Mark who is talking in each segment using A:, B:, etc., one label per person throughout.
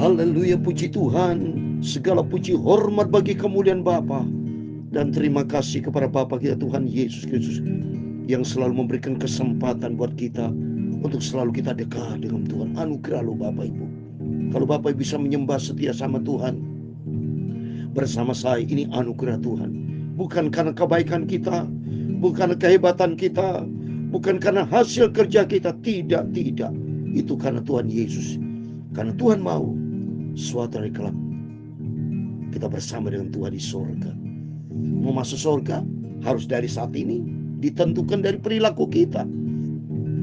A: Haleluya, puji Tuhan. Segala puji hormat bagi kemuliaan Bapa. Dan terima kasih kepada Bapa kita Tuhan Yesus Kristus, yang selalu memberikan kesempatan buat kita untuk selalu kita dekat dengan Tuhan. Anugerah lo Bapak Ibu. Kalau Bapak Ibu bisa menyembah setia sama Tuhan bersama saya, ini anugerah Tuhan. Bukan karena kebaikan kita, bukan kehebatan kita, bukan karena hasil kerja kita. Tidak. Itu karena Tuhan Yesus. Karena Tuhan mau suatu hari kelak kita bersama dengan Tuhan di sorga. Mau masuk sorga harus dari saat ini, ditentukan dari perilaku kita.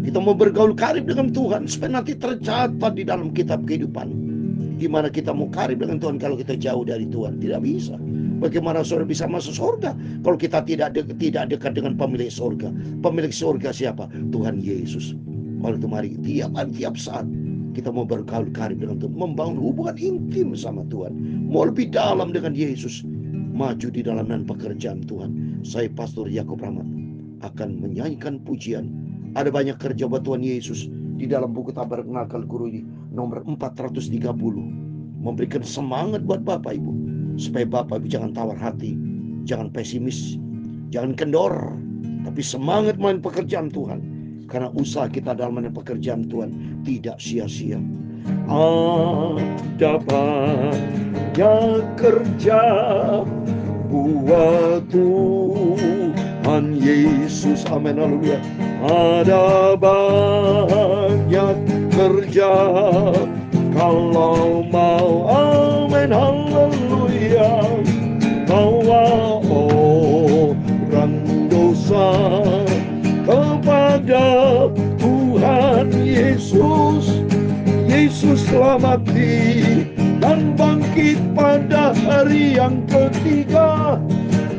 A: Kita mau bergaul karib dengan Tuhan supaya nanti tercatat di dalam kitab kehidupan. Gimana kita mau karib dengan Tuhan kalau kita jauh dari Tuhan? Tidak bisa. Bagaimana saudara bisa masuk surga kalau kita tidak dekat dengan pemilik surga? Pemilik surga siapa? Tuhan Yesus. Oleh itu mari tiap saat kita mau bergaul karib dengan Tuhan, membangun hubungan intim sama Tuhan, mau lebih dalam dengan Yesus, maju di dalam dan pekerjaan Tuhan. Saya Pastor Yakob Rahmat akan menyanyikan pujian. Ada banyak kerja buat Tuhan Yesus di dalam buku Tabernakel Guru ini, nomor 430, memberikan semangat buat Bapak Ibu, supaya Bapak Ibu jangan tawar hati, jangan pesimis, jangan kendor, tapi semangat main pekerjaan Tuhan. Karena usaha kita dalam main pekerjaan Tuhan tidak sia-sia. Ada banyak kerja buat Tuhan Yesus, amin, haleluya. Ada banyak kerja kalau mau, amin, haleluya. Bawa orang dosa kepada Tuhan Yesus. Yesus selamati dan bangkit pada hari yang ketiga.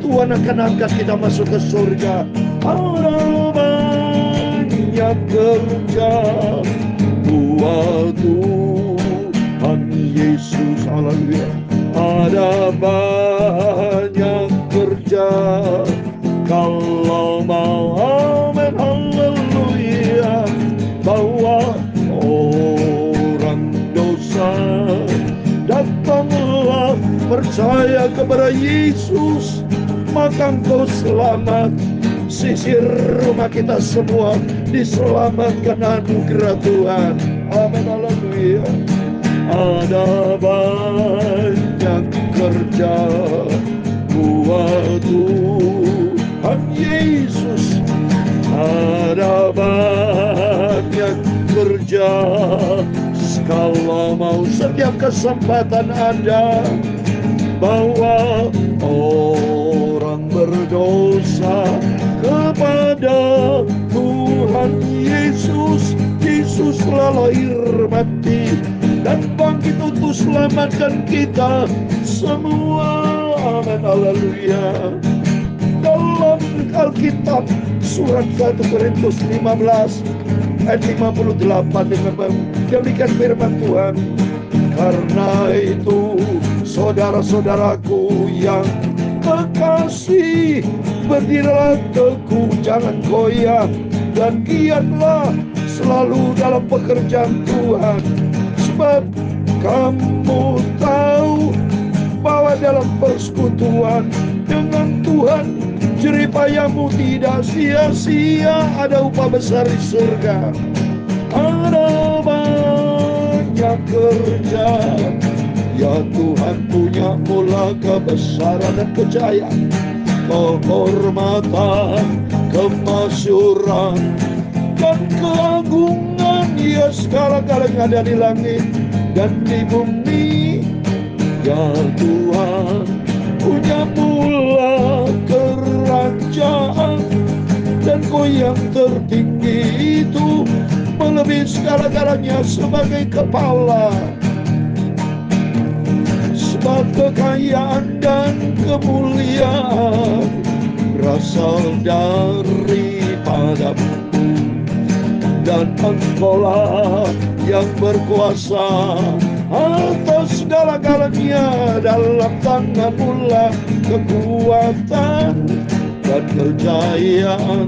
A: Tuhan akan angkat kita masuk ke surga. Ada banyak kerja buat Tuhan Yesus, haleluya. Ada banyak kerja kalau mau, amin, haleluya. Bawa orang dosa, datanglah percaya kepada Yesus, maka engkau selamat. Sisir rumah kita semua diselamatkan anugerah Tuhan, amin, haleluya. Ada banyak kerja buat Tuhan Yesus. Ada banyak kerja kalau mau, setiap kesempatan ada. Bawa orang berdosa kepada Tuhan Yesus. Yesus telah lahir mati dan bangkit untuk selamatkan kita semua, amin, haleluya. Dalam Alkitab surat 1 Korintus 15 ayat 58 demikian firman Tuhan. Karena itu saudara-saudaraku yang kekasih, berdirilah teguh, jangan goyah, dan giatlah selalu dalam pekerjaan Tuhan. Sebab kamu tahu bahwa dalam persekutuan dengan Tuhan jeripayamu tidak sia-sia, ada upah besar di surga. Ada banyak kerja, ya Tuhan punya mula kebesaran dan kejayaan, kehormatan, kemasyuran, dan keagungan, ya segala-galanya ada di langit dan di bumi. Ya Tuhan punya mula kerajaan, dan Kau yang tertinggi itu melebihi segala-galanya sebagai kepala. Sebab kekayaan dan kemuliaan berasal daripadamu, dan Engkaulah yang berkuasa atas segala-galanya. Dalam tangan-Mu lah kekuatan dan kejayaan,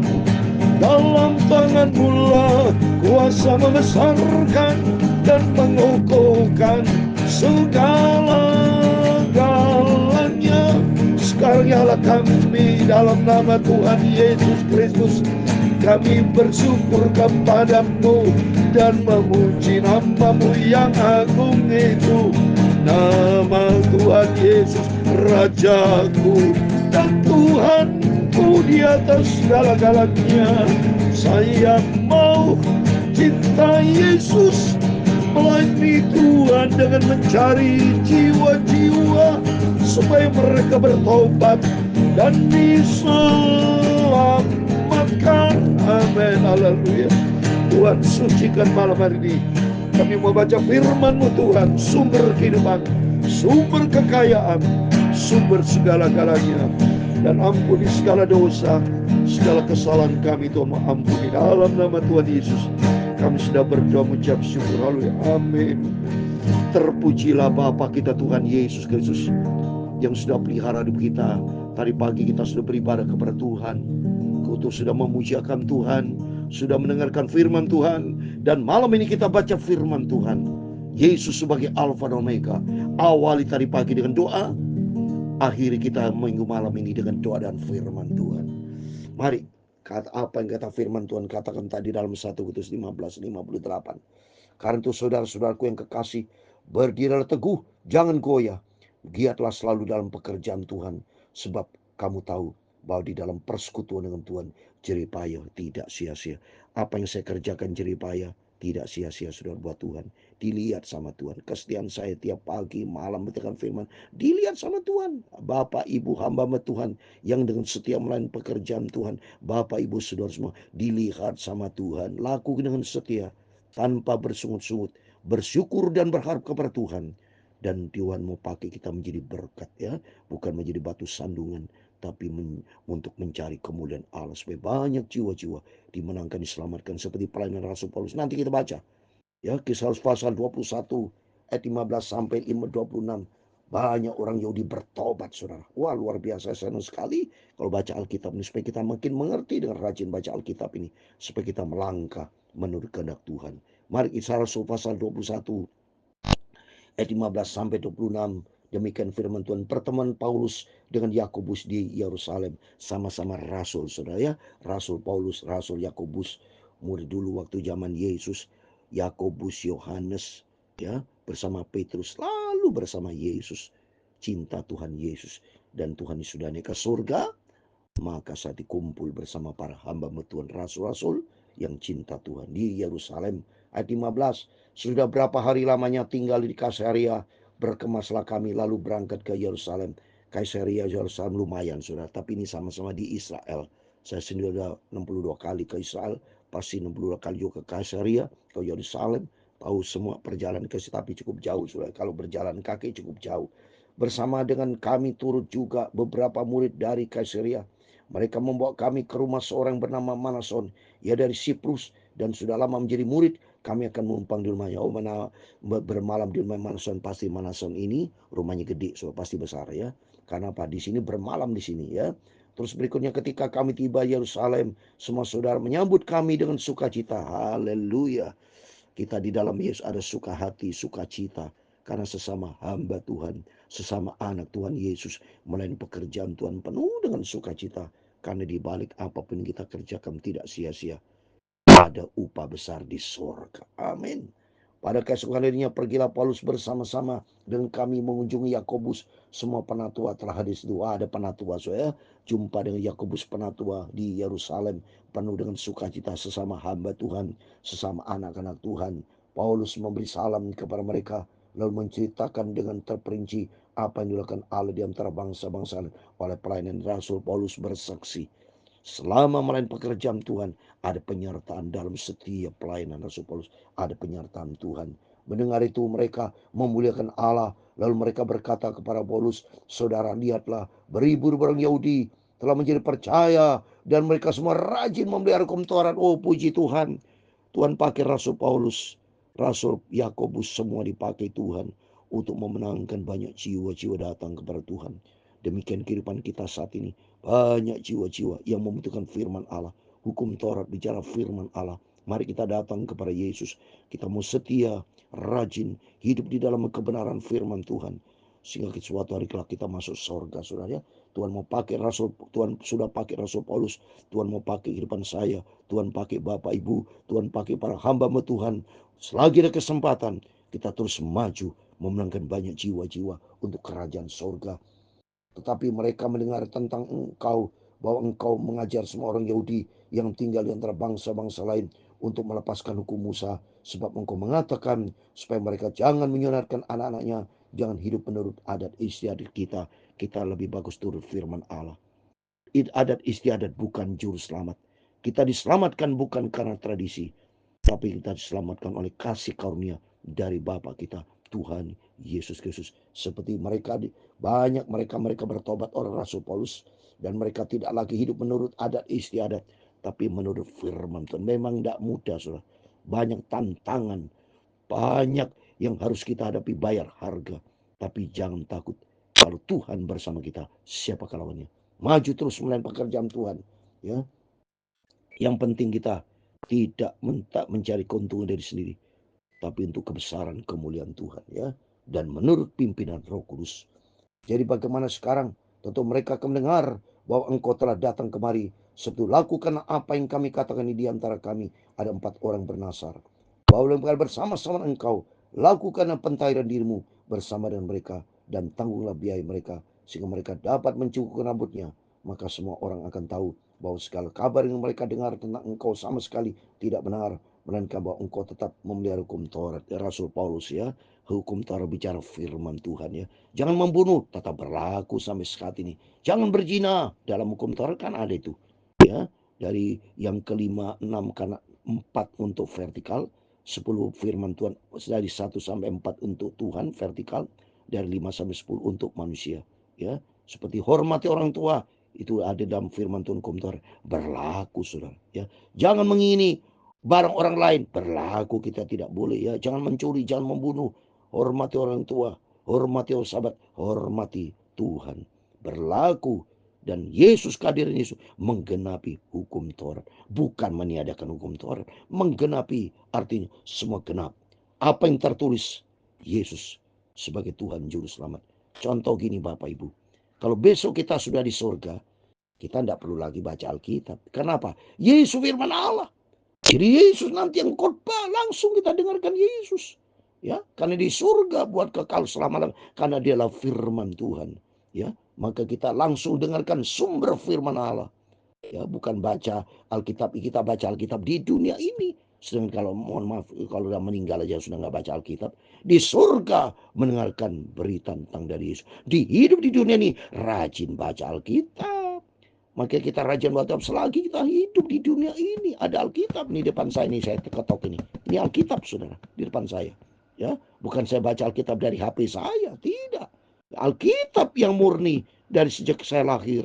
A: dalam tangan-Mu lah kuasa membesarkan dan mengukuhkan segala-galanya. Sekarang ya Allah kami dalam nama Tuhan Yesus Kristus, kami bersyukur kepadamu dan memuji nama-Mu yang agung itu. Nama Tuhan Yesus Rajaku dan Tuhanku di atas segala-galanya. Saya mau cinta Yesus, melayani Tuhan dengan mencari jiwa-jiwa supaya mereka bertobat dan diselamatkan. Amin. Haleluya. Tuhan, sucikan malam hari ini. Kami mau baca firman-Mu Tuhan, sumber kehidupan, sumber kekayaan, sumber segala-galanya. Dan ampuni segala dosa, segala kesalahan kami Tuhan, ampuni dalam nama Tuhan Yesus. Kami sudah berdoa mengucap syukur. Haleluya. Amin. Terpujilah Bapa kita Tuhan Yesus Kristus yang sudah pelihara hidup kita. Tadi pagi kita sudah beribadah kepada Tuhan. Kau sudah memujiakan Tuhan, sudah mendengarkan firman Tuhan. Dan malam ini kita baca firman Tuhan. Yesus sebagai Alfa dan Omega. Awali tadi pagi dengan doa, akhiri kita minggu malam ini dengan doa dan firman Tuhan. Mari, kata apa yang kata firman Tuhan katakan tadi dalam 1 Korintus 15:58. Karena itu saudara-saudaraku yang kekasih, berdirilah teguh, jangan goyah. Giatlah selalu dalam pekerjaan Tuhan, sebab kamu tahu bahwa di dalam persekutuan dengan Tuhan, jerih payah tidak sia-sia. Apa yang saya kerjakan jerih payah tidak sia-sia, saudara, buat Tuhan. Dilihat sama Tuhan. Kesetiaan saya tiap pagi, malam mendengarkan firman, dilihat sama Tuhan. Bapak, Ibu, hamba Tuhan yang dengan setia melayani pekerjaan Tuhan. Bapak, Ibu, saudara semua, dilihat sama Tuhan. Laku dengan setia, tanpa bersungut-sungut, bersyukur dan berharap kepada Tuhan. Dan Tuhan mau pakai kita menjadi berkat, ya, bukan menjadi batu sandungan, tapi untuk mencari kemuliaan Allah, supaya banyak jiwa-jiwa dimenangkan, diselamatkan, seperti pelayanan Rasul Paulus. Nanti kita baca, ya, Kisah pasal 21 ayat 15 sampai 26. Banyak orang Yahudi bertobat, saudara. Wah, luar biasa, senang sekali kalau baca Alkitab ini, supaya kita makin mengerti dengan rajin baca Alkitab ini, supaya kita melangkah menurut kehendak Tuhan. Mari Kisah Rasul pasal 21 ayat 15 sampai 26. Demikian firman Tuhan. Pertemuan Paulus dengan Yakobus di Yerusalem, sama-sama rasul, saudara, ya. Rasul Paulus, Rasul Yakobus, murid dulu waktu zaman Yesus. Yakobus, Yohanes, ya, bersama Petrus, lalu bersama Yesus. Cinta Tuhan Yesus, dan Tuhan sudah naik ke surga. Maka saat dikumpul bersama para hamba Tuhan, rasul-rasul yang cinta Tuhan di Yerusalem. Ayat 15. Sudah berapa hari lamanya tinggal di Kaisarea, berkemaslah kami lalu berangkat ke Yerusalem. Kaisarea Yerusalem lumayan, saudara, tapi ini sama-sama di Israel. Saya sendiri sudah 62 kali ke Israel, pasti 62 kali juga ke Kaisarea, ke Yerusalem. Tahu semua perjalanan ke situ, tapi cukup jauh, saudara. Kalau berjalan kaki cukup jauh. Bersama dengan kami turut juga beberapa murid dari Kaisarea. Mereka membawa kami ke rumah seorang bernama Manason. Ia dari Siprus dan sudah lama menjadi murid. Kami akan menumpang di rumahnya. Oh, bermalam di rumah Manason. Pasti Manason ini rumahnya gede, so pasti besar, ya. Karena apa? Di sini bermalam di sini, ya. Terus berikutnya ketika kami tiba Yerusalem, semua saudara menyambut kami dengan sukacita. Haleluya. Kita di dalam Yesus ada suka hati, sukacita. Karena sesama hamba Tuhan, sesama anak Tuhan Yesus, melayani pekerjaan Tuhan penuh dengan sukacita. Karena di balik apapun kita kerjakan tidak sia-sia. Ada upah besar di surga. Amin. Pada keesokan harinya pergilah Paulus bersama-sama dengan kami mengunjungi Yakobus. Semua penatua telah hadir di situ. Ada penatua, saya jumpa dengan Yakobus penatua di Yerusalem, penuh dengan sukacita, sesama hamba Tuhan, sesama anak-anak Tuhan. Paulus memberi salam kepada mereka, lalu menceritakan dengan terperinci apa yang dilakukan Allah di antara bangsa-bangsa oleh pelayanan Rasul Paulus. Bersaksi selama melayani pekerjaan Tuhan, ada penyertaan dalam setiap pelayanan Rasul Paulus. Ada penyertaan Tuhan. Mendengar itu mereka memuliakan Allah. Lalu mereka berkata kepada Paulus, saudara, lihatlah, beribu-ribu orang Yahudi telah menjadi percaya, dan mereka semua rajin memelihara hukum Taurat. Oh, puji Tuhan. Tuhan pakai Rasul Paulus, Rasul Yakobus, semua dipakai Tuhan untuk memenangkan banyak jiwa-jiwa datang kepada Tuhan. Demikian kehidupan kita saat ini. Banyak jiwa-jiwa yang membutuhkan firman Allah. Hukum Taurat bicara firman Allah. Mari kita datang kepada Yesus. Kita mau setia, rajin hidup di dalam kebenaran firman Tuhan. Sehingga suatu hari kelak kita masuk surga, saudara ya. Tuhan mau pakai Tuhan sudah pakai Rasul Paulus, Tuhan mau pakai kehidupan saya, Tuhan pakai Bapak Ibu, Tuhan pakai para hamba Tuhan. Selagi ada kesempatan, kita terus maju memenangkan banyak jiwa-jiwa untuk kerajaan surga. Tetapi mereka mendengar tentang engkau, bahwa engkau mengajar semua orang Yahudi yang tinggal di antara bangsa-bangsa lain untuk melepaskan hukum Musa. Sebab engkau mengatakan supaya mereka jangan menyunatkan anak-anaknya, jangan hidup menurut adat istiadat kita. Kita lebih bagus turut firman Allah. Adat istiadat bukan juru selamat. Kita diselamatkan bukan karena tradisi, tapi kita diselamatkan oleh kasih karunia dari Bapa kita, Tuhan Yesus Kristus. Seperti banyak mereka bertobat oleh Rasul Paulus, dan mereka tidak lagi hidup menurut adat istiadat, tapi menurut firman Tuhan. Memang tidak mudah, saudara. Banyak tantangan, banyak yang harus kita hadapi, bayar harga. Tapi jangan takut, kalau Tuhan bersama kita, siapa lawannya? Maju terus melayani pekerjaan Tuhan, ya. Yang penting kita tidak mencari keuntungan dari sendiri, tapi untuk kebesaran kemuliaan Tuhan, ya, dan menurut pimpinan Roh Kudus. Jadi bagaimana sekarang? Tentu mereka akan mendengar bahwa engkau telah datang kemari. Sebab lakukan apa yang kami katakan di antara kami. Ada 4 orang bernasar. Bahwa bersama-sama engkau. Lakukan pentairan dirimu bersama dengan mereka. Dan tanggunglah biaya mereka. Sehingga mereka dapat mencukurkan rambutnya. Maka semua orang akan tahu bahwa segala kabar yang mereka dengar tentang engkau sama sekali tidak benar, melainkan bahwa engkau tetap memelihara hukum Taurat. Rasul Paulus, ya, hukum Taurat bicara firman Tuhan, ya. Jangan membunuh, tetap berlaku sampai saat ini. Jangan berzina, dalam hukum Taurat kan ada itu, ya. Dari yang kelima, 6, karena 4 untuk vertikal, 10 firman Tuhan, dari 1 sampai 4 untuk Tuhan vertikal, dari 5 sampai 10 untuk manusia, ya. Seperti hormati orang tua, itu ada dalam firman Tuhan hukum Taurat, berlaku, saudara, ya. Jangan mengingini barang orang lain, berlaku, kita tidak boleh, ya. Jangan mencuri, jangan membunuh, hormati orang tua, hormati orang sahabat, hormati Tuhan, berlaku. Dan Yesus, kehadiran Yesus menggenapi hukum Taurat, bukan meniadakan hukum Taurat. Menggenapi artinya semua genap. Apa yang tertulis, Yesus sebagai Tuhan Juru Selamat. Contoh gini Bapak Ibu, kalau besok kita sudah di surga, kita tidak perlu lagi baca Alkitab. Kenapa? Yesus firman Allah. Jadi Yesus nanti yang khotbah, langsung kita dengarkan Yesus. Ya, karena di surga buat kekal selama-lamanya, karena dialah firman Tuhan, ya. Maka kita langsung dengarkan sumber firman Allah, ya, bukan baca Alkitab. Kita baca Alkitab di dunia ini, sedangkan kalau mohon maaf, kalau sudah meninggal aja sudah nggak baca Alkitab. Di surga mendengarkan berita tentang dari Yesus. Di hidup di dunia ini rajin baca Alkitab. Maka kita rajin baca selagi kita hidup di dunia ini. Ada Alkitab di depan saya ini, saya ketok ini. Ini Alkitab, saudara, di depan saya. Ya, bukan saya baca Alkitab dari HP saya, tidak. Alkitab yang murni dari sejak saya lahir.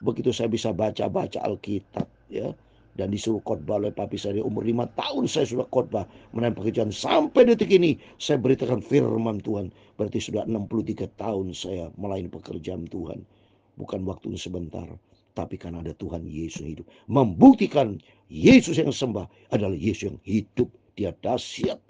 A: Begitu saya bisa baca Alkitab, ya. Dan disuruh khotbah oleh papi saya, umur 5 tahun saya sudah khotbah menaik pekerjaan sampai detik ini saya beritakan firman Tuhan. Berarti sudah 63 tahun saya melayani pekerjaan Tuhan. Bukan waktu sebentar, tapi karena ada Tuhan Yesus yang hidup, membuktikan Yesus yang sembah adalah Yesus yang hidup. Dia dahsyat.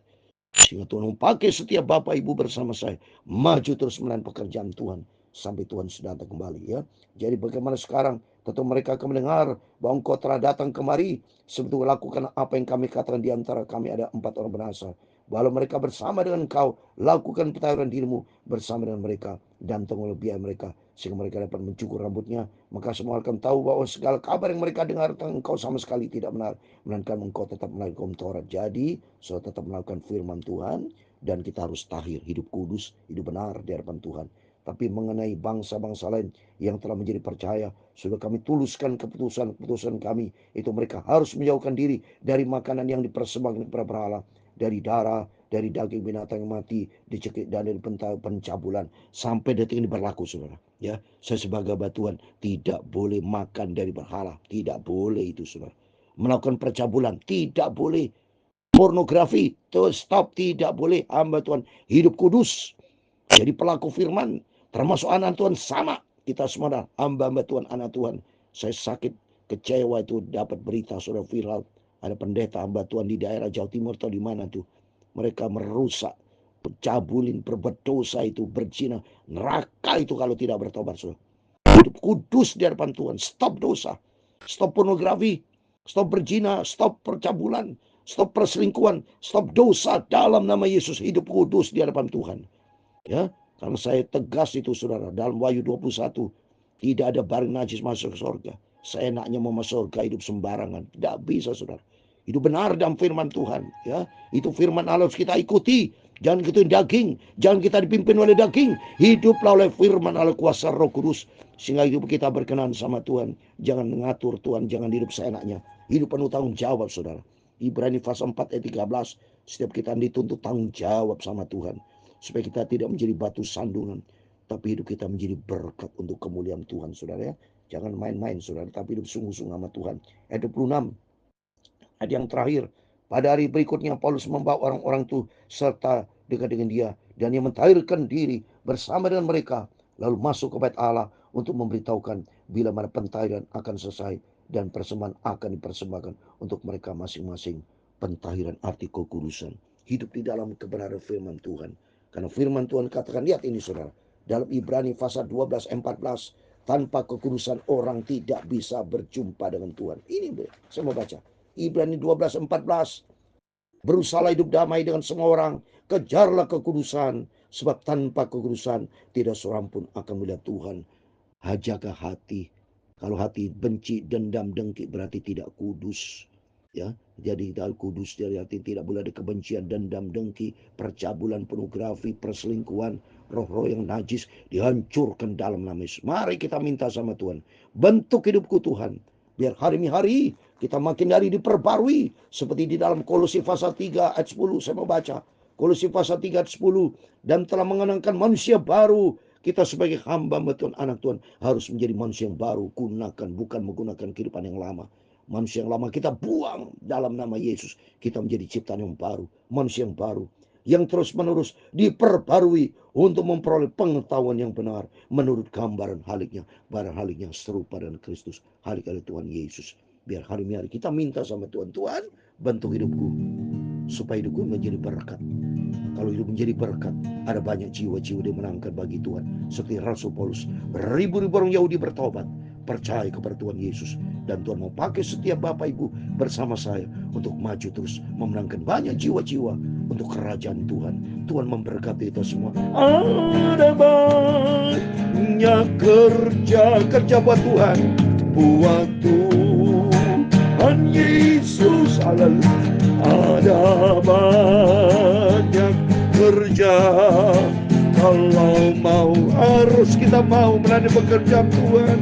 A: Sehingga Tuhan memakai setiap Bapak Ibu bersama saya maju terus melayani pekerjaan Tuhan sampai Tuhan sudah datang kembali, ya. Jadi bagaimana sekarang? Tentu mereka akan mendengar bahwa engkau telah datang kemari. Sebetulnya lakukan apa yang kami katakan, di antara kami ada 4 orang bernasar. Walau mereka bersama dengan engkau, lakukan pentairan dirimu bersama dengan mereka, dan tanggung biaya mereka, sehingga mereka dapat mencukur rambutnya. Maka semua akan tahu bahwa segala kabar yang mereka dengar tentang engkau sama sekali tidak benar, melainkan engkau tetap melakukan Taurat. Jadi so tetap melakukan firman Tuhan, dan kita harus tahir, hidup kudus, hidup benar di hadapan Tuhan. Tapi mengenai bangsa-bangsa lain yang telah menjadi percaya, sudah kami tuluskan keputusan kami, itu mereka harus menjauhkan diri dari makanan yang dipersembahkan kepada berhala, dari darah, dari daging binatang yang mati, dicekik, dan dari pencabulan. Sampai detik ini berlaku, saudara. Ya, saya sebagai batuan tidak boleh makan dari berhala, tidak boleh itu, saudara. Melakukan percabulan tidak boleh. Pornografi itu stop, tidak boleh. Hamba Tuhan hidup kudus, jadi pelaku firman, termasuk anak Tuhan sama. Kita semua adalah hamba-hamba Tuhan, anak Tuhan. Saya sakit, kecewa itu dapat berita saudara viral, ada pendeta hamba Tuhan di daerah Jawa Timur atau di mana tuh, mereka merusak, pencabulin, berbuat dosa itu, berzina, neraka itu kalau tidak bertobat, saudara. Hidup kudus di hadapan Tuhan, stop dosa, stop pornografi, stop berzina, stop percabulan, stop perselingkuhan, stop dosa dalam nama Yesus. Hidup kudus di hadapan Tuhan. Ya, karena saya tegas itu, saudara, dalam Wahyu 21, tidak ada barang najis masuk ke surga. Seenaknya mau masuk surga hidup sembarangan, tidak bisa, saudara. Hidup benar dalam firman Tuhan, ya. Itu firman Allah harus kita ikuti. Jangan kita daging, jangan kita dipimpin oleh daging. Hiduplah oleh firman Allah, kuasa Roh Kudus, sehingga hidup kita berkenan sama Tuhan. Jangan mengatur Tuhan, jangan hidup seenaknya. Hidup penuh tanggung jawab, saudara. Ibrani pasal 4 ayat 13, setiap kita dituntut tanggung jawab sama Tuhan, supaya kita tidak menjadi batu sandungan, tapi hidup kita menjadi berkat untuk kemuliaan Tuhan, saudara, ya. Jangan main-main, saudara, tapi hidup sungguh-sungguh sama Tuhan. Ayat 26, ayat yang terakhir. Pada hari berikutnya Paulus membawa orang-orang itu serta dekat dengan dia, dan ia mentahirkan diri bersama dengan mereka, lalu masuk ke bait Allah untuk memberitahukan bila mana pentahiran akan selesai dan persembahan akan dipersembahkan untuk mereka masing-masing. Pentahiran arti kekudusan, hidup di dalam kebenaran firman Tuhan. Karena firman Tuhan katakan, lihat ini, saudara, dalam Ibrani pasal 12 14, tanpa kekudusan orang tidak bisa berjumpa dengan Tuhan. Ini saya mau baca Ibrani 12 14. Berusahalah hidup damai dengan semua orang, kejarlah kekudusan, sebab tanpa kekudusan tidak seorang pun akan melihat Tuhan. Jaga hati. Kalau hati benci, dendam, dengki, berarti tidak kudus. Ya, jadi tidak kudus dari hati, tidak boleh ada kebencian, dendam, dengki, percabulan, pornografi, perselingkuhan, roh-roh yang najis dihancurkan dalam nama Yesus. Mari kita minta sama Tuhan, bentuk hidupku Tuhan, biar hari-hari kita makin hari diperbarui, seperti di dalam Kolose pasal 3 ayat 10. Saya mau baca Kolose pasal 3 ayat 10. Dan telah mengenakan manusia baru. Kita sebagai hamba Tuhan, anak Tuhan, harus menjadi manusia yang baru. Gunakan, bukan menggunakan kehidupan yang lama. Manusia yang lama kita buang dalam nama Yesus. Kita menjadi ciptaan yang baru, manusia yang baru, yang terus-menerus diperbarui untuk memperoleh pengetahuan yang benar menurut gambaran haliknya, barang haliknya serupa dengan Kristus, halik oleh Tuhan Yesus. Biar hari-hari kita minta sama Tuhan, Tuhan, bentuk hidupku supaya hidupku menjadi berkat. Kalau hidup menjadi berkat, ada banyak jiwa-jiwa dimenangkan bagi Tuhan. Seperti Rasul Paulus, beribu-ribu orang Yahudi bertobat, percaya kepada Tuhan Yesus. Dan Tuhan mau pakai setiap Bapak Ibu bersama saya untuk maju terus memenangkan banyak jiwa-jiwa untuk kerajaan Tuhan. Tuhan memberkati kita semua. Ada banyak kerja buat Tuhan, buat Tuhan Yesus. Ada banyak kerja. Kalau mau, harus kita mau melayani pekerjaan Tuhan,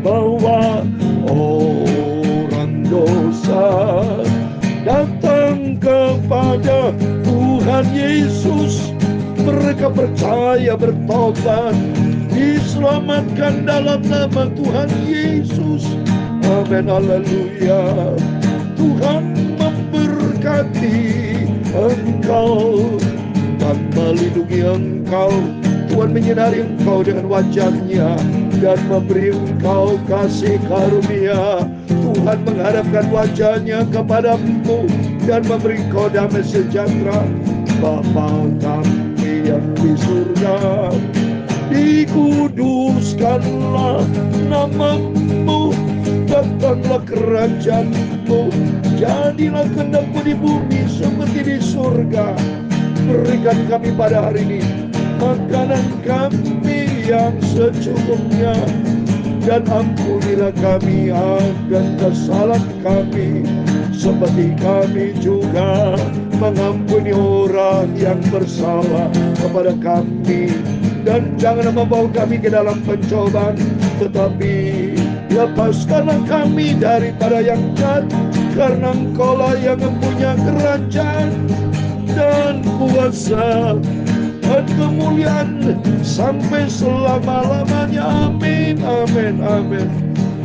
A: bahwa orang dosa datang kepada Tuhan Yesus. Mereka percaya, bertobat, diselamatkan dalam nama Tuhan Yesus. Amin, haleluya. Tuhan memberkati engkau dan melindungi engkau. Tuhan menyinari engkau dengan wajah-Nya dan memberi engkau kasih karunia. Tuhan menghadapkan wajah-Nya kepadamu dan memberi engkau damai sejahtera. Bapa kami yang di surga, dikuduskanlah nama-Mu, datanglah kerajaan-Mu, jadilah kehendak-Mu di bumi seperti di surga. Berikan kami pada hari ini makanan kami yang secukupnya, dan ampunilah kami akan kesalahan kami, seperti kami juga mengampuni orang yang bersalah kepada kami. Dan jangan membawa kami ke dalam pencobaan, tetapi lepaskanlah kami daripada yang jahat, karena Engkaulah yang mempunyai kerajaan dan kuasa dan kemuliaan sampai selama-lamanya. Amin, amin, amin.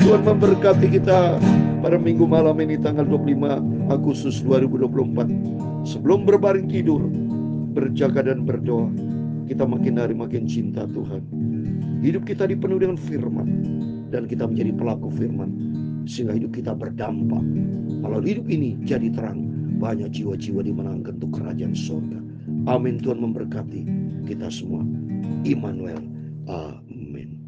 A: Tuhan memberkati kita pada minggu malam ini tanggal 25 Agustus 2024. Sebelum berbaring tidur, berjaga dan berdoa, kita makin hari makin cinta Tuhan. Hidup kita dipenuhi dengan firman, dan kita menjadi pelaku firman, sehingga hidup kita berdampak. Kalau hidup ini jadi terang, banyak jiwa-jiwa dimenangkan untuk kerajaan surga. Amin. Tuhan memberkati kita semua. Immanuel. Amin.